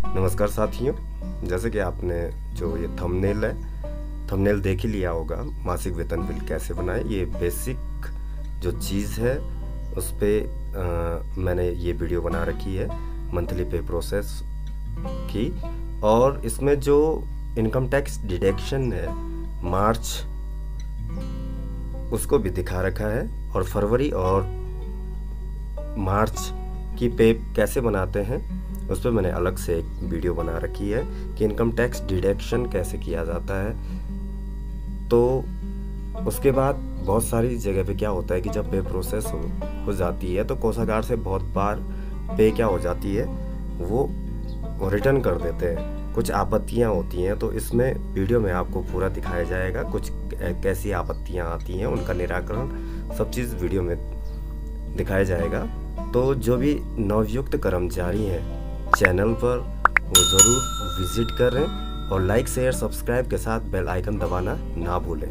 नमस्कार साथियों, जैसे कि आपने जो ये थंबनेल है, थंबनेल देख ही लिया होगा। मासिक वेतन बिल कैसे बनाएं, ये बेसिक जो चीज़ है उस पर मैंने ये वीडियो बना रखी है मंथली पे प्रोसेस की। और इसमें जो इनकम टैक्स डिडक्शन है मार्च, उसको भी दिखा रखा है। और फरवरी और मार्च की पे कैसे बनाते हैं उस पर मैंने अलग से एक वीडियो बना रखी है कि इनकम टैक्स डिडक्शन कैसे किया जाता है। तो उसके बाद बहुत सारी जगह पे क्या होता है कि जब पे प्रोसेस हो जाती है तो कोषागार से बहुत बार पे क्या हो जाती है, वो रिटर्न कर देते हैं। कुछ आपत्तियां होती हैं, तो इसमें वीडियो में आपको पूरा दिखाया जाएगा कुछ कैसी आपत्तियां आती हैं, उनका निराकरण, सब चीज़ वीडियो में दिखाया जाएगा। तो जो भी नवयुक्त कर्मचारी हैं चैनल पर वो ज़रूर विजिट करें और लाइक शेयर सब्सक्राइब के साथ बेल आइकन दबाना ना भूलें।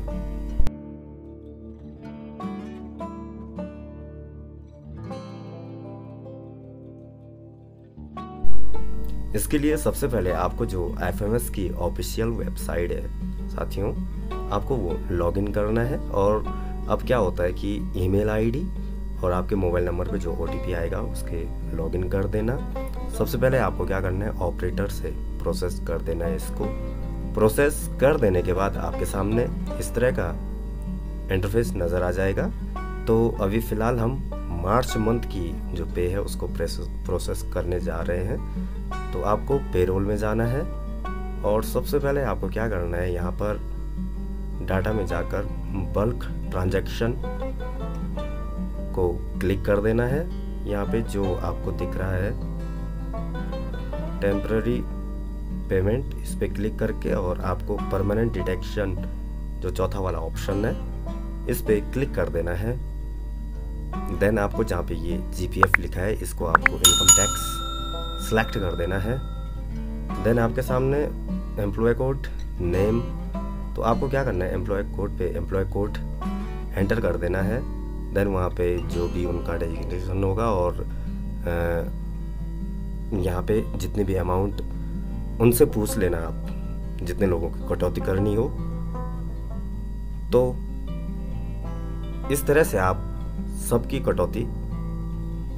इसके लिए सबसे पहले आपको जो एफएमएस की ऑफिशियल वेबसाइट है साथियों, आपको वो लॉगिन करना है। और अब क्या होता है कि ईमेल आईडी और आपके मोबाइल नंबर पे जो ओटीपी आएगा उसके लॉगिन कर देना। सबसे पहले आपको क्या करना है, ऑपरेटर से प्रोसेस कर देना है। इसको प्रोसेस कर देने के बाद आपके सामने इस तरह का इंटरफेस नज़र आ जाएगा। तो अभी फ़िलहाल हम मार्च मंथ की जो पे है उसको प्रोसेस करने जा रहे हैं। तो आपको पेरोल में जाना है और सबसे पहले आपको क्या करना है, यहाँ पर डाटा में जाकर बल्क ट्रांजैक्शन को क्लिक कर देना है। यहाँ पे जो आपको दिख रहा है टेम्पररी पेमेंट, इस पे क्लिक करके और आपको परमानेंट डिडक्शन जो चौथा वाला ऑप्शन है इस पे क्लिक कर देना है। देन आपको जहाँ पे ये जीपीएफ लिखा है इसको आपको इनकम टैक्स सेलेक्ट कर देना है। देन आपके सामने एम्प्लॉय कोड नेम, तो आपको क्या करना है, एम्प्लॉय कोड पे एम्प्लॉय कोड एंटर कर देना है। देन वहाँ पे जो भी उनका डेजिग्नेशन होगा और यहाँ पे जितने भी अमाउंट उनसे पूछ लेना, आप जितने लोगों की कटौती करनी हो। तो इस तरह से आप सबकी कटौती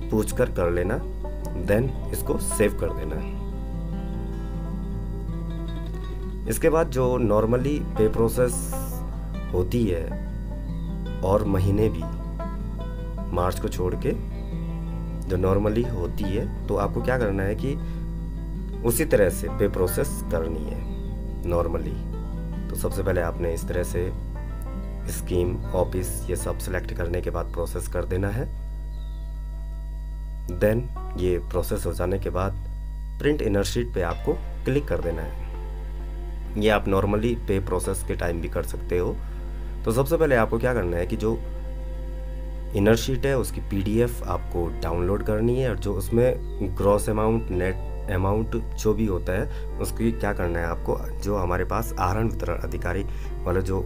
पूछकर कर लेना। देन इसको सेव कर देना है। इसके बाद जो नॉर्मली पे प्रोसेस होती है और महीने भी मार्च को छोड़ के जो नॉर्मली होती है, तो आपको क्या करना है कि उसी तरह से पे प्रोसेस करनी है नॉर्मली। तो सबसे पहले आपने इस तरह से स्कीम, ऑफिस, ये सब सेलेक्ट करने के बाद प्रोसेस कर देना है। देन ये प्रोसेस हो जाने के बाद प्रिंट इनर शीट पे आपको क्लिक कर देना है। ये आप नॉर्मली पे प्रोसेस के टाइम भी कर सकते हो। तो सबसे पहले आपको क्या करना है कि जो इनर शीट है उसकी पीडीएफ आपको डाउनलोड करनी है और जो उसमें ग्रॉस अमाउंट, नेट अमाउंट जो भी होता है उसकी क्या करना है आपको, जो हमारे पास आहरण वितरण अधिकारी वाला जो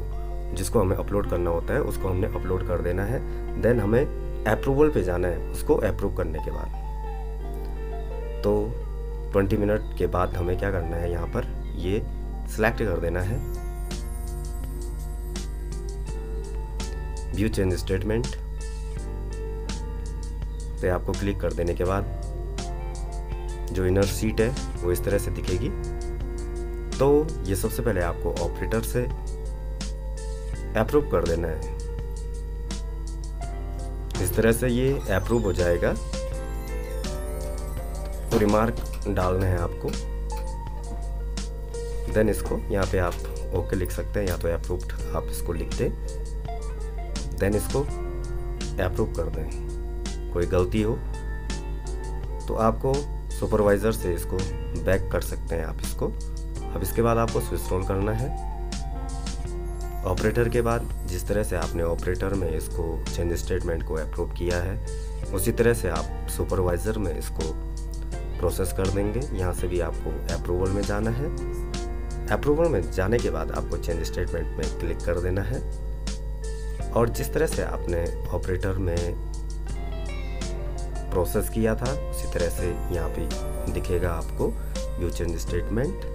जिसको हमें अपलोड करना होता है उसको हमने अपलोड कर देना है। देन हमें अप्रूवल पे जाना है उसको अप्रूव करने के बाद। तो 20 मिनट के बाद हमें क्या करना है, यहाँ पर ये सिलेक्ट कर देना है व्यू चेंज स्टेटमेंट पे आपको क्लिक कर देने के बाद जो इनर शीट है वो इस तरह से दिखेगी। तो ये सबसे पहले आपको ऑपरेटर से अप्रूव कर देना है। इस तरह से ये अप्रूव हो जाएगा। तो रिमार्क डालना है आपको। देन इसको यहाँ पे आप ओके लिख सकते हैं या तो अप्रूव्ड आप इसको लिख दें। देन इसको अप्रूव कर दें। कोई गलती हो तो आपको सुपरवाइज़र से इसको बैक कर सकते हैं आप इसको। अब इसके बाद आपको स्विच रोल करना है। ऑपरेटर के बाद जिस तरह से आपने ऑपरेटर में इसको चेंज स्टेटमेंट को अप्रूव किया है उसी तरह से आप सुपरवाइज़र में इसको प्रोसेस कर देंगे। यहाँ से भी आपको अप्रूवल में जाना है। अप्रूवल में जाने के बाद आपको चेंज स्टेटमेंट में क्लिक कर देना है और जिस तरह से आपने ऑपरेटर में प्रोसेस किया था उसी तरह से यहाँ पे दिखेगा आपको व्यू चेंज स्टेटमेंट,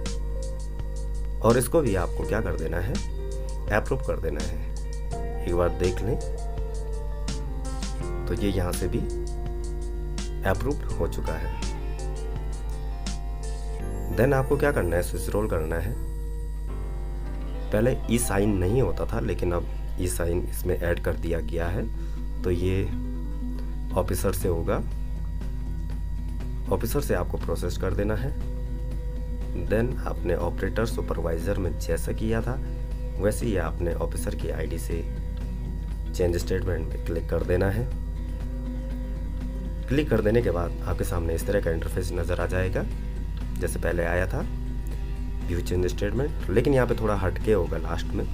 और इसको भी आपको क्या कर देना है, अप्रूव कर देना है। एक बार देख लें तो ये यहाँ से भी अप्रूव हो चुका है। देन आपको क्या करना है, स्विच रोल करना है। पहले ई साइन नहीं होता था, लेकिन अब ई साइन इसमें ऐड कर दिया गया है, तो ये ऑफिसर से होगा। ऑफिसर से आपको प्रोसेस कर देना है। देन आपने ऑपरेटर सुपरवाइजर में जैसा किया था वैसे ही आपने ऑफिसर की आईडी से चेंज स्टेटमेंट में क्लिक कर देना है। क्लिक कर देने के बाद आपके सामने इस तरह का इंटरफेस नज़र आ जाएगा जैसे पहले आया था, व्यू चेंज स्टेटमेंट, लेकिन यहाँ पे थोड़ा हटके होगा लास्ट में।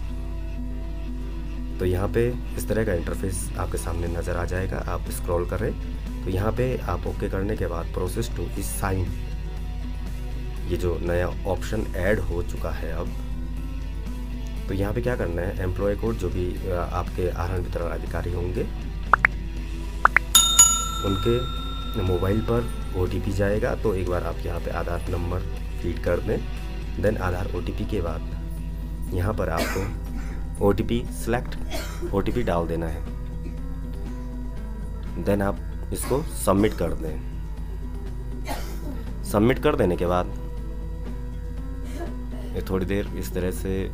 तो यहाँ पे इस तरह का इंटरफेस आपके सामने नज़र आ जाएगा। आप स्क्रॉल करें तो यहाँ पे आप ओके करने के बाद प्रोसेस टू ई साइन, ये जो नया ऑप्शन ऐड हो चुका है अब, तो यहाँ पे क्या करना है, एम्प्लॉय कोड जो भी आपके आहार वितरण अधिकारी होंगे उनके मोबाइल पर OTP जाएगा। तो एक बार आप यहाँ पे आधार नंबर फीड कर दें। देन आधार OTP के बाद यहाँ पर आपको OTP डाल देना है। देन आप इसको सबमिट कर दें। सबमिट कर देने के बाद ये थोड़ी देर इस तरह से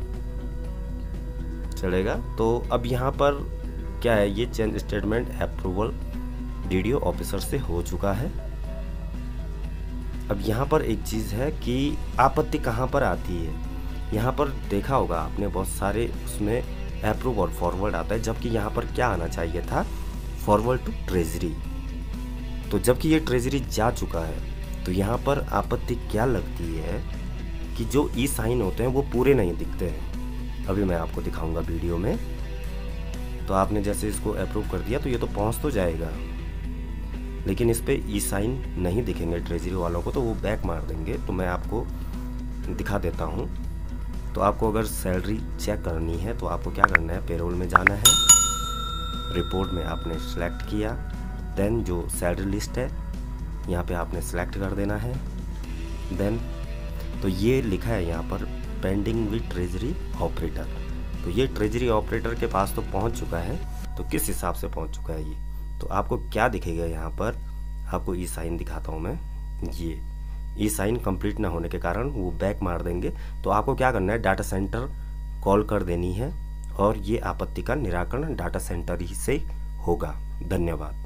चलेगा। तो अब यहाँ पर क्या है, ये change statement approval DDO officer से हो चुका है। अब यहाँ पर एक चीज़ है कि आपत्ति कहाँ पर आती है। यहाँ पर देखा होगा आपने बहुत सारे उसमें अप्रूव और फॉरवर्ड आता है, जबकि यहाँ पर क्या आना चाहिए था, फॉरवर्ड टू ट्रेजरी। तो जबकि ये ट्रेजरी जा चुका है, तो यहाँ पर आपत्ति क्या लगती है कि जो ई साइन होते हैं वो पूरे नहीं दिखते हैं। अभी मैं आपको दिखाऊंगा वीडियो में। तो आपने जैसे इसको अप्रूव कर दिया तो ये तो पहुँच तो जाएगा, लेकिन इस पे ई साइन नहीं दिखेंगे ट्रेजरी वालों को, तो वो बैक मार देंगे। तो मैं आपको दिखा देता हूँ। तो आपको अगर सैलरी चेक करनी है तो आपको क्या करना है, पेरोल में जाना है, रिपोर्ट में आपने सेलेक्ट किया, देन जो सैलरी लिस्ट है यहाँ पे आपने सेलेक्ट कर देना है। देन तो ये लिखा है यहाँ पर पेंडिंग विद ट्रेजरी ऑपरेटर, तो ये ट्रेजरी ऑपरेटर के पास तो पहुँच चुका है। तो किस हिसाब से पहुँच चुका है ये, तो आपको क्या दिखेगा यहाँ पर, आपको ई साइन दिखाता हूँ मैं। ये ई साइन कंप्लीट ना होने के कारण वो बैक मार देंगे। तो आपको क्या करना है, डाटा सेंटर कॉल कर देनी है और ये आपत्ति का निराकरण डाटा सेंटर ही से होगा। धन्यवाद।